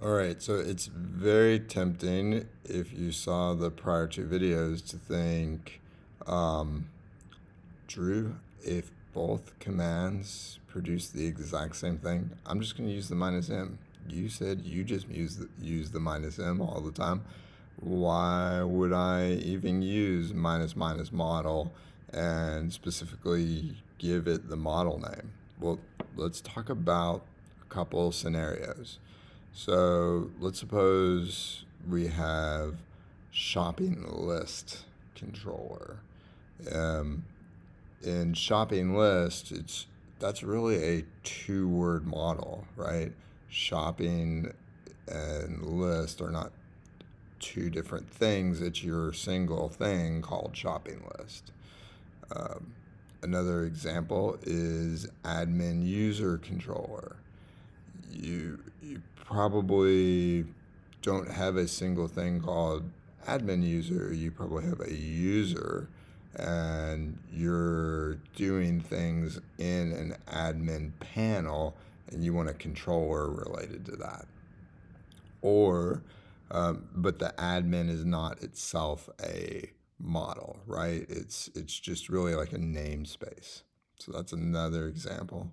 All right, so it's very tempting if you saw the prior two videos to think, um, Drew, if both commands produce the exact same thing, I'm just going to use the minus m. You said you just use the minus m all the time. Why would I even use minus minus model and specifically give it the model name? Well, let's talk about a couple scenarios. So let's suppose we have shopping list controller. Um, in shopping list, that's really a two-word model, right? Shopping and list are not two different things. It's your single thing called shopping list. Um, Another example is AdminUserController. You probably don't have a single thing called admin user. You probably have a user, and you're doing things in an admin panel, and you want a controller related to that. Or, but the admin is not itself a model, right? It's just really like a namespace. So that's another example.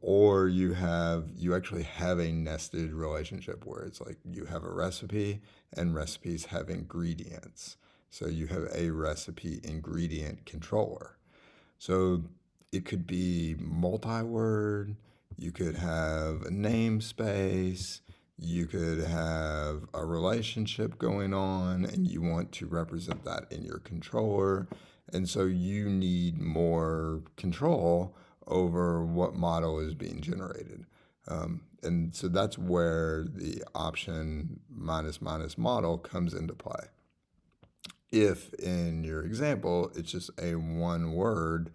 Or you actually have a nested relationship where it's like you have a recipe and recipes have ingredients. So you have a recipe ingredient controller. So it could be multi-word, you could have a namespace, you could have a relationship going on, and you want to represent that in your controller. And so you need more control over what model is being generated. And so that's where the option minus minus model comes into play. If in your example, it's just a one word,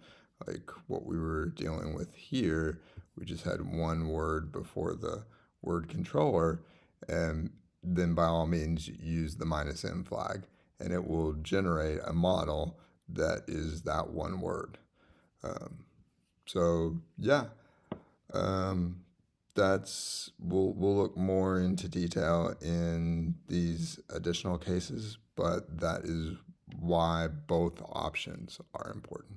like what we were dealing with here, we just had one word before the word controller, and then by all means use the minus m flag, and it will generate a model that is that one word. Um, so yeah, um, we'll look more into detail in these additional cases, but that is why both options are important.